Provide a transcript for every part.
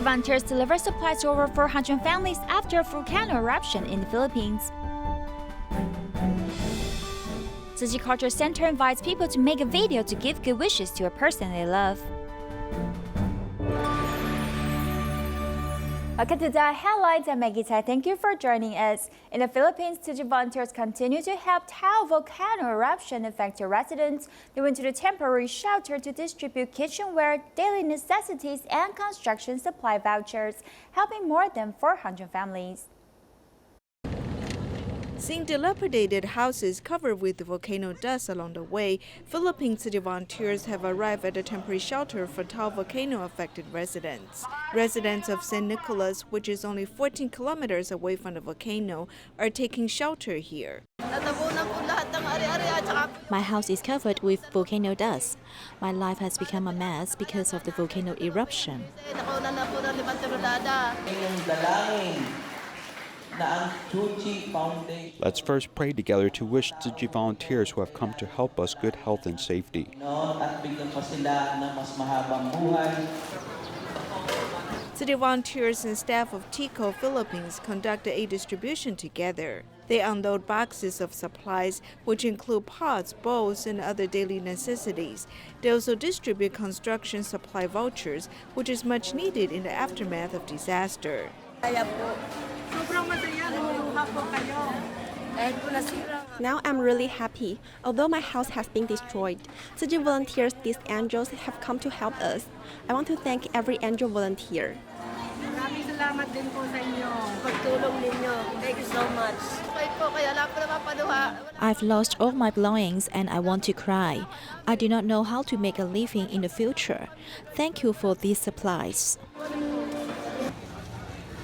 Tzu Chi volunteers deliver supplies to over 400 families after a volcano eruption in the Philippines. Tzu Chi Culture Center invites people to make a video to give good wishes to a person they love. Welcome to DaAi Headlines. I'm Maggie Tai. Thank you for joining us. In the Philippines, Tzu Chi volunteers continue to help Taal volcano eruption affected residents. They went to the temporary shelter to distribute kitchenware, daily necessities, and construction supply vouchers, helping more than 400 families. Seeing dilapidated houses covered with volcano dust along the way, Philippine city volunteers have arrived at a temporary shelter for Taal volcano-affected residents. Residents of St. Nicholas, which is only 14 kilometers away from the volcano, are taking shelter here. My house is covered with volcano dust. My life has become a mess because of the volcano eruption. Let's first pray together to wish Tzu Chi volunteers who have come to help us good health and safety. City volunteers and staff of TICO Philippines conduct the aid distribution together. They unload boxes of supplies, which include pots, bowls, and other daily necessities. They also distribute construction supply vouchers, which is much needed in the aftermath of disaster. Now I'm really happy. Although my house has been destroyed, Tzu Chi volunteers, these angels, have come to help us. I want to thank every angel volunteer. Thank you so much. I've lost all my belongings and I want to cry. I do not know how to make a living in the future. Thank you for these supplies.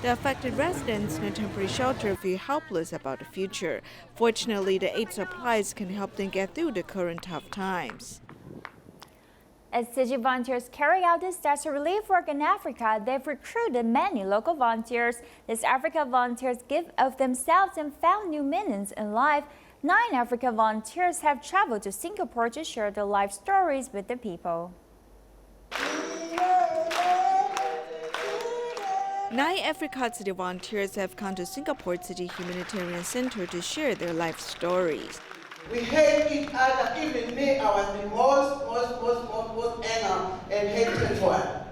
The affected residents in a temporary shelter feel helpless about the future. Fortunately, the aid supplies can help them get through the current tough times. As Tzu Chi volunteers carry out disaster relief work in Africa, they've recruited many local volunteers. These Africa volunteers give of themselves and found new meanings in life. 9 Africa volunteers have traveled to Singapore to share their life stories with the people. 9 Africa City volunteers have come to Singapore City Humanitarian Center to share their life stories. We hate each other. Even me, I was the most anger and hatred for her.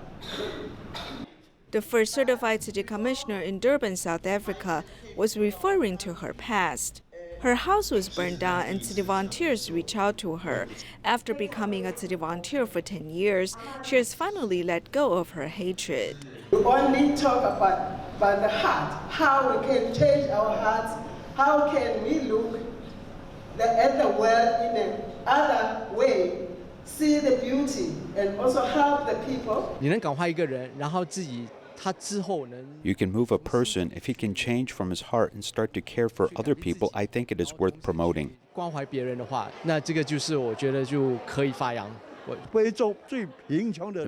The first certified city commissioner in Durban, South Africa, was referring to her past. Her house was burned down and city volunteers reached out to her. After becoming a city volunteer for 10 years, she has finally let go of her hatred. We only talk about the heart, how we can change our hearts, how can we look at the world in another way, see the beauty, and also help the people. You can move a person if he can change from his heart and start to care for other people. I think it is worth promoting. The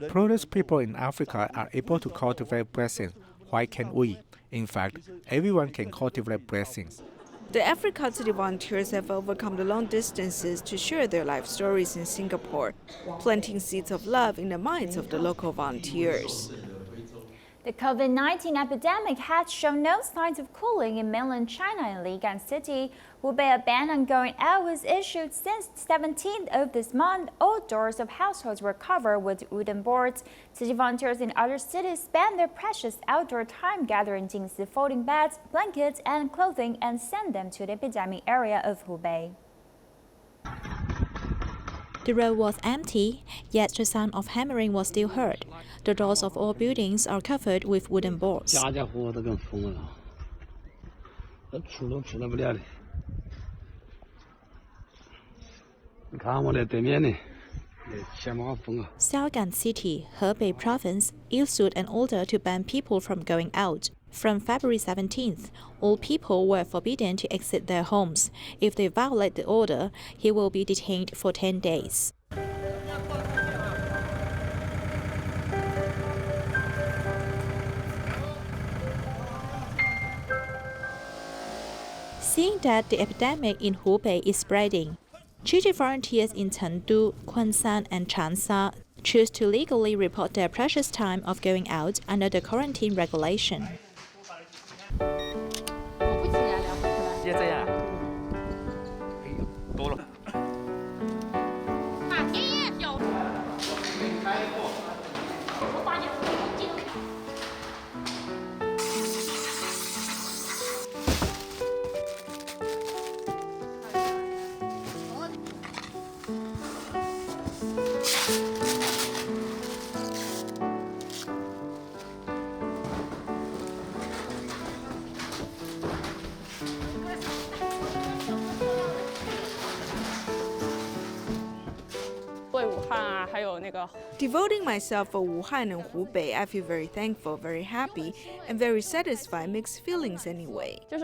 poorest people in Africa are able to cultivate blessings. Why can't we? In fact, everyone can cultivate blessings. The Africa City volunteers have overcome the long distances to share their life stories in Singapore, planting seeds of love in the minds of the local volunteers. The COVID-19 epidemic has shown no signs of cooling in mainland China and Xiaogan City. Hubei, a ban on going out was issued since the 17th of this month. All doors of households were covered with wooden boards. Tzu Chi volunteers in other cities spend their precious outdoor time gathering Jing Si folding beds, blankets, and clothing and send them to the epidemic area of Hubei. The road was empty, yet the sound of hammering was still heard. The doors of all buildings are covered with wooden boards. Xiaogan City, Hubei province, issued an order to ban people from going out. From February 17th, all people were forbidden to exit their homes. If they violate the order, he will be detained for 10 days. Seeing that the epidemic in Hubei is spreading, Tzu Chi volunteers in Chengdu, Kunshan, and Changsha choose to legally report their precious time of going out under the quarantine regulation. Devoting myself for Wuhan and Hubei, I feel very thankful, very happy, and very satisfied. Mixed feelings anyway. In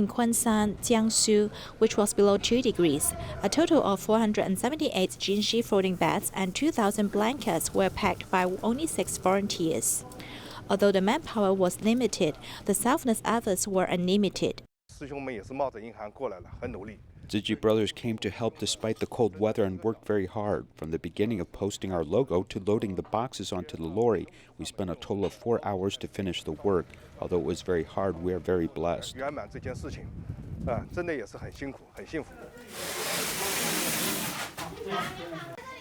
Kunshan, Jiangsu, which was below 2 degrees, a total of 478 Jing Si floating beds and 2,000 blankets were packed by only 6 volunteers. Although the manpower was limited, the selfless efforts were unlimited. Tzu Chi brothers came to help despite the cold weather and worked very hard. From the beginning of posting our logo to loading the boxes onto the lorry, we spent a total of 4 hours to finish the work. Although it was very hard, we are very blessed.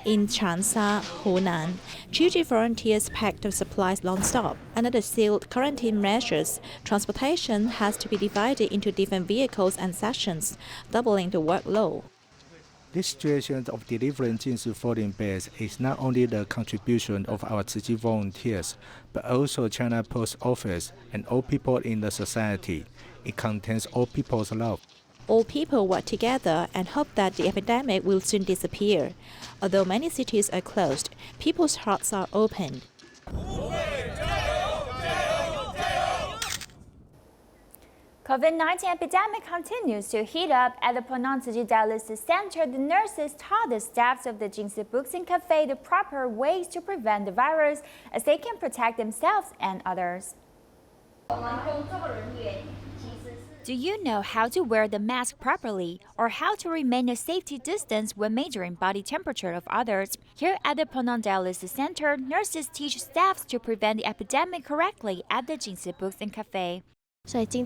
In Changsha, Hunan, Tzu Chi volunteers packed the supplies non-stop. Under the sealed quarantine measures, transportation has to be divided into different vehicles and sections, doubling the workload. This situation of delivering Jing Si floating beds is not only the contribution of our Tzu Chi volunteers, but also China Post Office and all people in the society. It contains all people's love. All people work together and hope that the epidemic will soon disappear. Although many cities are closed, people's hearts are opened. COVID-19 epidemic continues to heat up at the Tzu Chi Dialysis Center. The nurses taught the staffs of the Jing Si Books and Cafe the proper ways to prevent the virus as they can protect themselves and others. Do you know how to wear the mask properly or how to remain a safety distance when measuring body temperature of others? Here at the Dialysis Center, nurses teach staffs to prevent the epidemic correctly at the Jing Si Books and Cafe. Today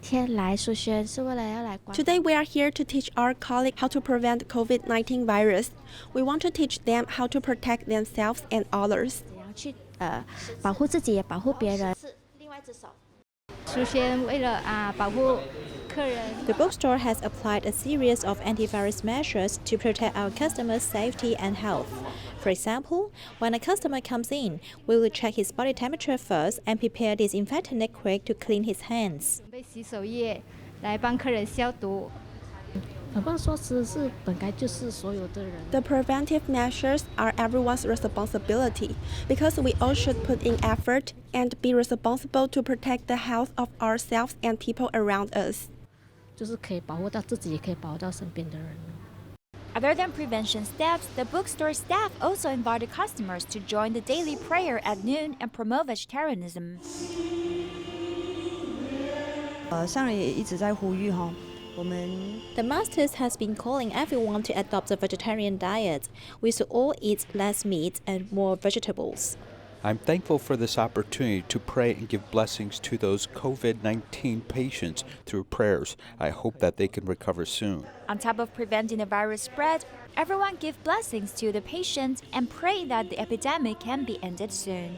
we are here to teach our colleagues how to prevent COVID-19 virus. We want to teach them how to protect themselves and others. The bookstore has applied a series of antivirus measures to protect our customers' safety and health. For example, when a customer comes in, we will check his body temperature first and prepare disinfectant liquid to clean his hands. The preventive measures are everyone's responsibility because we all should put in effort and be responsible to protect the health of ourselves and people around us. Other than prevention steps, the bookstore staff also invited customers to join the daily prayer at noon and promote vegetarianism. The Masters has been calling everyone to adopt a vegetarian diet. We should all eat less meat and more vegetables. I'm thankful for this opportunity to pray and give blessings to those COVID-19 patients through prayers. I hope that they can recover soon. On top of preventing the virus spread, everyone give blessings to the patients and pray that the epidemic can be ended soon.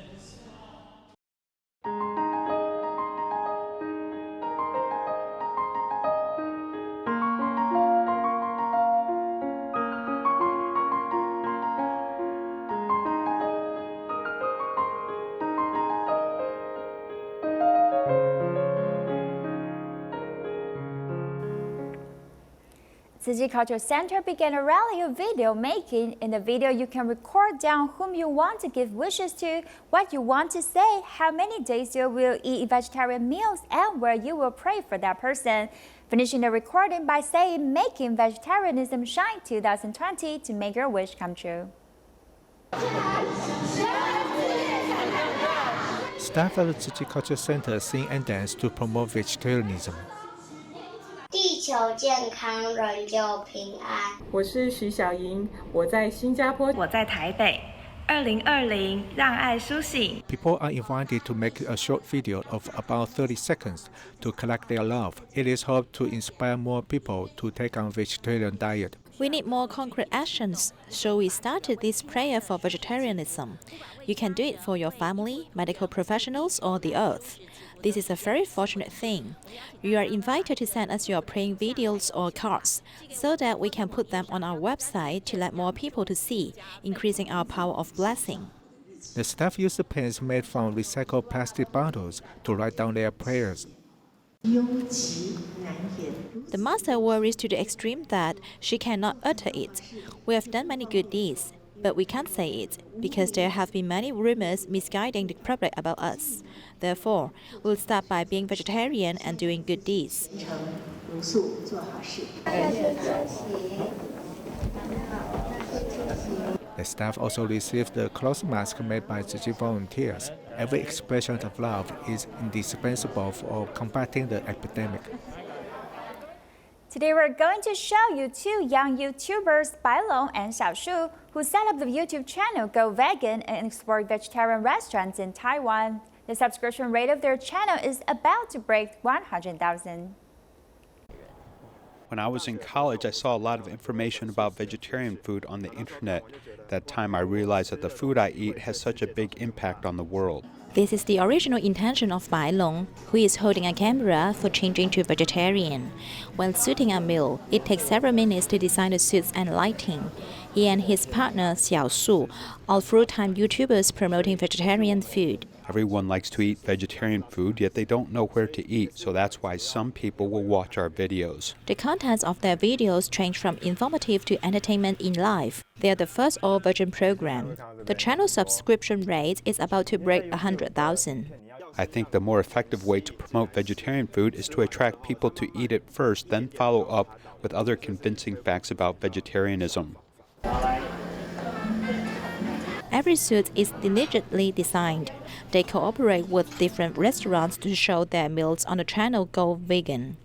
Tzu Chi Culture Center began a rally of video making. In the video, you can record down whom you want to give wishes to, what you want to say, how many days you will eat vegetarian meals, and where you will pray for that person. Finishing the recording by saying, "Making vegetarianism shine 2020 to make your wish come true." Staff at the Tzu Chi Culture Center sing and dance to promote vegetarianism. 求健康，人就平安。我是徐小莹，我在新加坡，我在台北。2020让爱苏醒。 People are invited to make a short video of about 30 seconds to collect their love. It is hoped to inspire more people to take on vegetarian diet. We need more concrete actions, so we started this prayer for vegetarianism. You can do it for your family, medical professionals, or the earth. This is a very fortunate thing. You are invited to send us your praying videos or cards so that we can put them on our website to let more people to see, increasing our power of blessing. The staff use the pens made from recycled plastic bottles to write down their prayers. The master worries to the extreme that she cannot utter it. We have done many good deeds, but we can't say it because there have been many rumors misguiding the public about us. Therefore, we'll start by being vegetarian and doing good deeds. The staff also received the cloth mask made by Tzu Chi volunteers. Every expression of love is indispensable for combating the epidemic. Today we're going to show you two young YouTubers, Bai Long and Xiaoshu, who set up the YouTube channel Go Vegan and explore vegetarian restaurants in Taiwan. The subscription rate of their channel is about to break 100,000. When I was in college, I saw a lot of information about vegetarian food on the internet. At that time, I realized that the food I eat has such a big impact on the world. This is the original intention of Bai Long, who is holding a camera for changing to vegetarian. When shooting a meal, it takes several minutes to design the suits and lighting. He and his partner Xiaoshu are full-time YouTubers promoting vegetarian food. Everyone likes to eat vegetarian food, yet they don't know where to eat, so that's why some people will watch our videos. The contents of their videos range from informative to entertainment in life. They are the first all-virgin program. The channel subscription rate is about to break 100,000. I think the more effective way to promote vegetarian food is to attract people to eat it first, then follow up with other convincing facts about vegetarianism. Every suit is diligently designed. They cooperate with different restaurants to show their meals on the channel Go Vegan.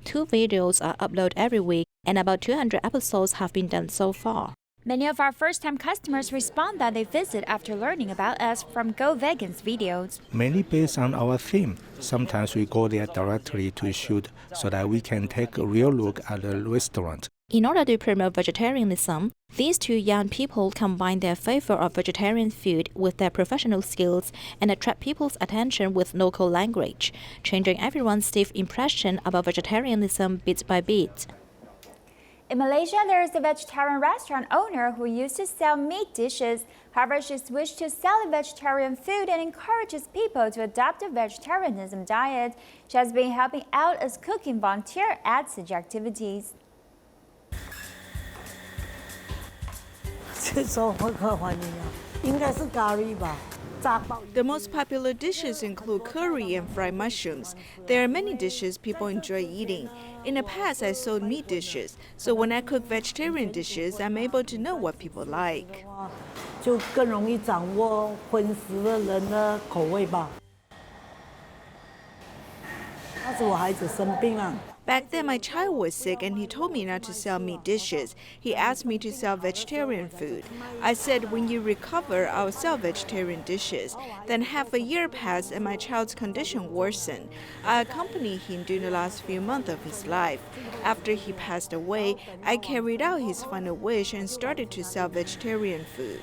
2 videos are uploaded every week, and about 200 episodes have been done so far. Many of our first-time customers respond that they visit after learning about us from Go Vegan's videos. Mainly based on our theme. Sometimes we go there directly to shoot so that we can take a real look at the restaurant. In order to promote vegetarianism, these 2 young people combine their favor of vegetarian food with their professional skills and attract people's attention with local language, changing everyone's stiff impression about vegetarianism bit by bit. In Malaysia, there is a vegetarian restaurant owner who used to sell meat dishes. However, she switched to selling vegetarian food and encourages people to adopt a vegetarianism diet. She has been helping out as cooking volunteer at such activities. The most popular dishes include curry and fried mushrooms. There are many dishes people enjoy eating. In the past, I sold meat dishes, so when I cook vegetarian dishes, I'm able to know what people like. Back then, my child was sick and he told me not to sell meat dishes. He asked me to sell vegetarian food. I said, when you recover, I'll sell vegetarian dishes. Then half a year passed and my child's condition worsened. I accompanied him during the last few months of his life. After he passed away, I carried out his final wish and started to sell vegetarian food.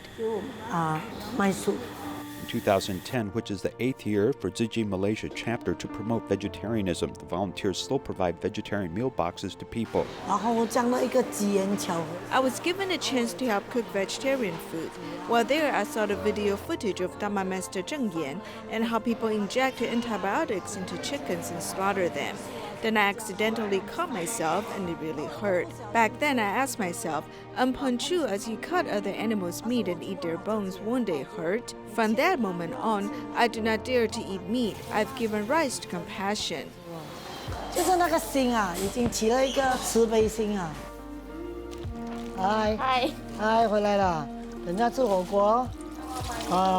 In 2010, which is the 8th year for Tzu Chi Malaysia chapter to promote vegetarianism, the volunteers still provide vegetarian meal boxes to people. I was given a chance to help cook vegetarian food. While there, I saw the video footage of Dharma Master Zheng Yan and how people inject antibiotics into chickens and slaughter them. Then I accidentally cut myself and it really hurt. Back then I asked myself, Punchu, as you cut other animals' meat and eat their bones, won't they hurt? From that moment on, I do not dare to eat meat. I've given rise to compassion. 就是那个心啊，已经起了一个慈悲心啊。嗨，回来了，人家吃火锅，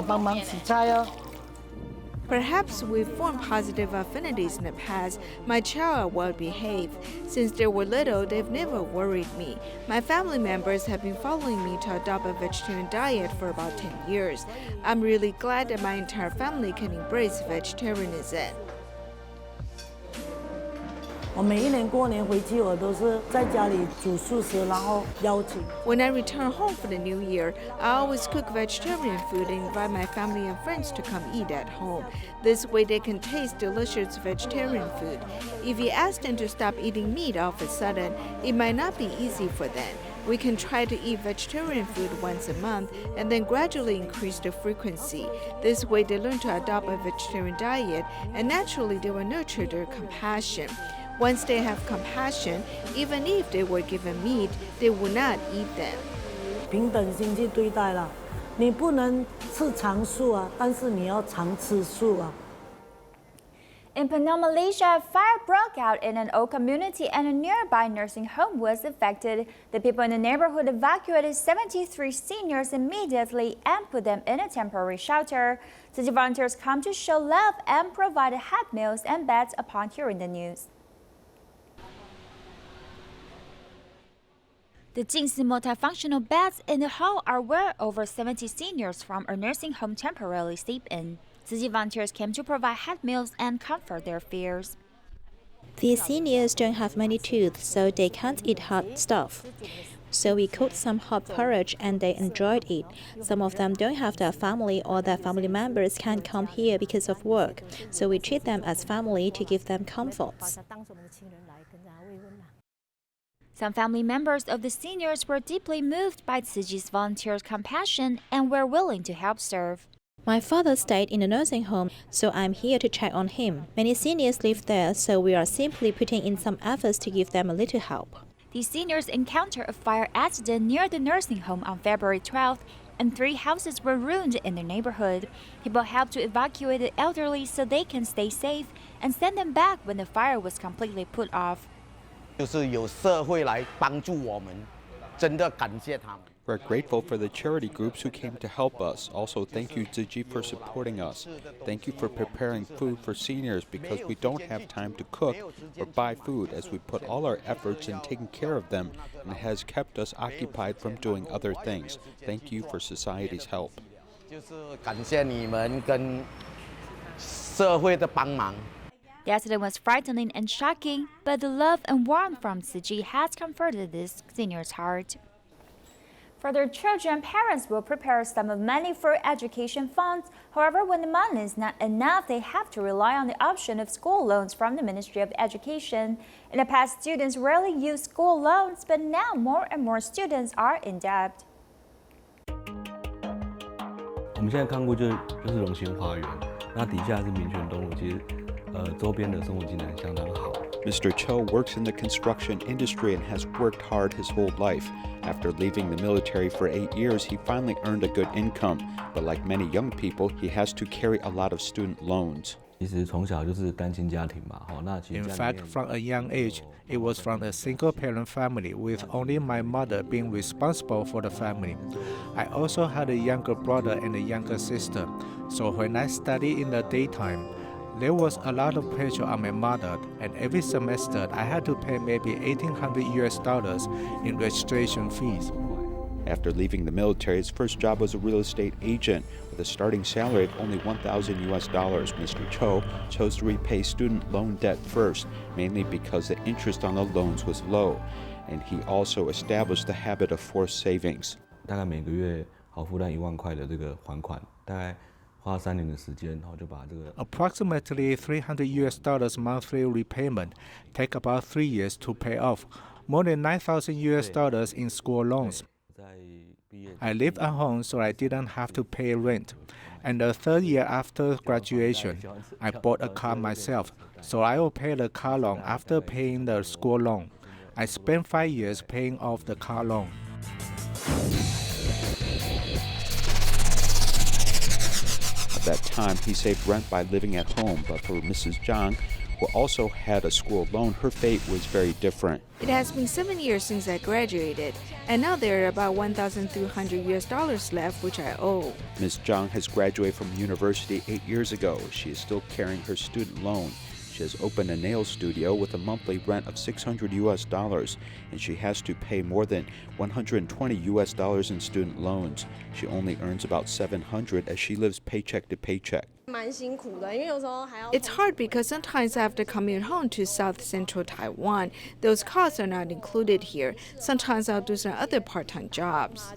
帮忙洗菜哦。Perhaps we've formed positive affinities in the past. My child are well behaved. Since they were little, they've never worried me. My family members have been following me to adopt a vegetarian diet for about 10 years. I'm really glad that my entire family can embrace vegetarianism. 我每一年过年回去，我都是在家里煮素食，然后邀请。When I return home for the new year, I always cook vegetarian food and invite my family and friends to come eat at home. This way they can taste delicious vegetarian food. If you ask them to stop eating meat all of a sudden, it might not be easy for them. We can try to eat vegetarian food once a month and then gradually increase the frequency. This way they learn to adopt a vegetarian diet and naturally they will nurture their compassion. Once they have compassion, even if they were given meat, they will not eat them. 平等心去对待啦，你不能吃常素啊，但是你要常吃素啊。 In Penang, Malaysia, a fire broke out in an old community and a nearby nursing home was affected. The people in the neighborhood evacuated 73 seniors immediately and put them in a temporary shelter. City volunteers come to show love and provided hot meals and beds upon hearing the news. The Jing Si multifunctional beds in the hall are where over 70 seniors from a nursing home temporarily sleep in. City volunteers came to provide hot meals and comfort their fears. These seniors don't have many teeth, so they can't eat hot stuff. So we cooked some hot porridge and they enjoyed it. Some of them don't have their family or their family members can't come here because of work. So we treat them as family to give them comforts. Some family members of the seniors were deeply moved by Tzu Chi's volunteers' compassion and were willing to help serve. My father stayed in the nursing home, so I'm here to check on him. Many seniors live there, so we are simply putting in some efforts to give them a little help. These seniors encountered a fire accident near the nursing home on February 12th, and 3 houses were ruined in their neighborhood. People helped to evacuate the elderly so they can stay safe and send them back when the fire was completely put off. 就是有社会来帮助我们，真的感谢他们。 We're grateful for the charity groups who came to help us. Also, thank you, Tzu Chi, for supporting us. Thank you for preparing food for seniors because we don't have time to cook or buy food as we put all our efforts in taking care of them and it has kept us occupied from doing other things. Thank you for society's help. 就是感谢你们跟社会的帮忙。 The accident was frightening and shocking, but the love and warmth from Tzu Chi has comforted this senior's heart. For their children, parents will prepare some of money for education funds. However, when the money is not enough, they have to rely on the option of school loans from the Ministry of Education. In the past, students rarely used school loans, but now more and more students are in debt. 我们现在看过就是荣兴花园，那底下是民权东路，其实周边的生活机能相当好。 Mr. Cho works in the construction industry and has worked hard his whole life. After leaving the military for 8 years, he finally earned a good income. But like many young people, he has to carry a lot of student loans. 其实从小就是单亲家庭嘛，那其实 In fact, from a young age, it was from a single-parent family with only my mother being responsible for the family. I also had a younger brother and a younger sister, so when I studied in the daytime, there was a lot of pressure on my mother, and every semester I had to pay maybe $1,800 in registration fees. After leaving the military, his first job was a real estate agent with a starting salary of only $1,000. Mr. Cho chose to repay student loan debt first, mainly because the interest on the loans was low, and he also established the habit of forced savings. 大概每个月好负担1万块的这个还款，大概 Approximately $300 monthly repayment take about 3 years to pay off. More than $9,000 in school loans. I lived at home, so I didn't have to pay rent. And the 3rd year after graduation, I bought a car myself, so I will pay the car loan after paying the school loan. I spent 5 years paying off the car loan. At that time, he saved rent by living at home, but for Mrs. Zhang, who also had a school loan, her fate was very different. It has been 7 years since I graduated, and now there are about $1,300 left, which I owe. Ms. Zhang has graduated from university 8 years ago. She is still carrying her student loan. She has opened a nail studio with a monthly rent of $600, and she has to pay more than $120 in student loans. She only earns about $700 as she lives paycheck to paycheck. It's hard because sometimes I have to commute home to South Central Taiwan. Those costs are not included here. Sometimes I'll do some other part-time jobs.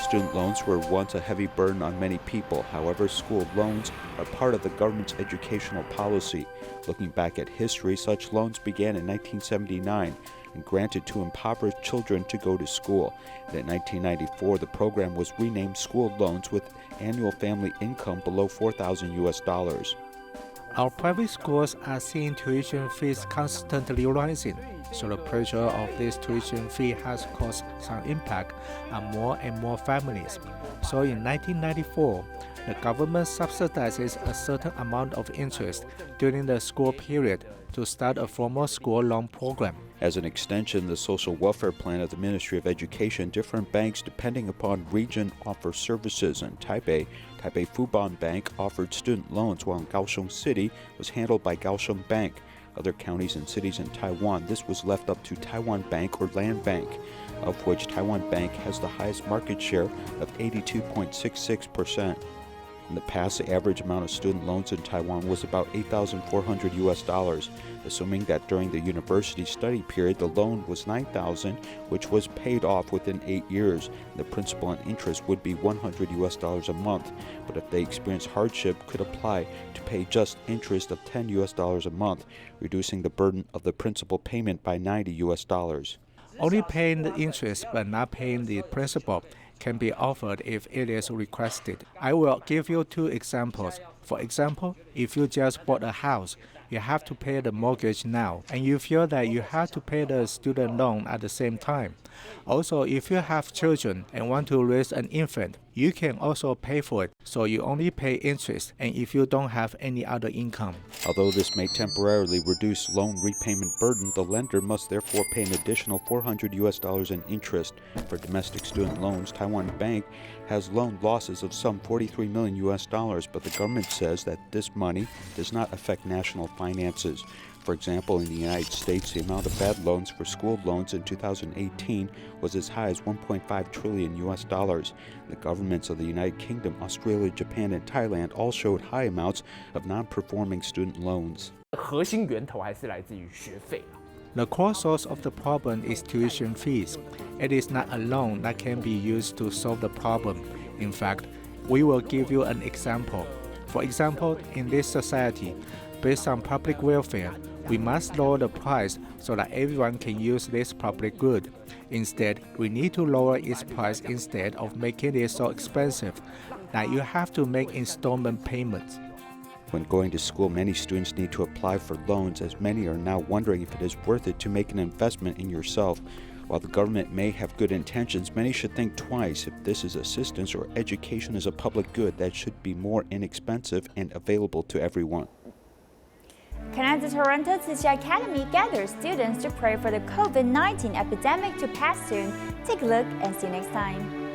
Student loans were once a heavy burden on many people. However, school loans are part of the government's educational policy. Looking back at history, such loans began in 1979 and granted to impoverished children to go to school. And in 1994, the program was renamed School Loans with annual family income below $4,000. Our private schools are seeing tuition fees constantly rising, so the pressure of this tuition fee has caused some impact on more and more families. So in 1994, the government subsidizes a certain amount of interest during the school period to start a formal school loan program. As an extension, the social welfare plan of the Ministry of Education, different banks depending upon region offer services. In Taipei, Taipei Fubon Bank offered student loans, while in Kaohsiung City was handled by Kaohsiung Bank. Other counties and cities in Taiwan, this was left up to Taiwan Bank or Land Bank, of which Taiwan Bank has the highest market share of 82.66%. In the past, the average amount of student loans in Taiwan was about $8,400, assuming that during the university study period the loan was $9,000, which was paid off within 8 years. The principal and interest would be $100 a month, but if they experience hardship, could apply to pay just interest of $10 a month, reducing the burden of the principal payment by $90. Only paying the interest but not paying the principal can be offered if it is requested. I will give you 2 examples. For example, if you just bought a house, you have to pay the mortgage now, and you feel that you have to pay the student loan at the same time. Also, if you have children and want to raise an infant, you can also pay for it, so you only pay interest, and if you don't have any other income. Although this may temporarily reduce loan repayment burden, the lender must therefore pay an additional $400 in interest. For domestic student loans, Taiwan Bank has loan losses of some $43 million, but the government says that this money does not affect national finances. For example, in the United States, the amount of bad loans for school loans in 2018 was as high as $1.5 trillion. The governments of the United Kingdom, Australia, Japan, and Thailand all showed high amounts of non-performing student loans. The core source of the problem is tuition fees. It is not a loan that can be used to solve the problem. In fact, we will give you an example. For example, in this society, based on public welfare, we must lower the price so that everyone can use this public good. Instead, we need to lower its price instead of making it so expensive that you have to make installment payments. When going to school, many students need to apply for loans, as many are now wondering if it is worth it to make an investment in yourself. While the government may have good intentions, many should think twice if this is assistance or education is a public good that should be more inexpensive and available to everyone. Canada's Toronto Tzu Chi Academy gathers students to pray for the COVID-19 epidemic to pass soon. Take a look and see you next time.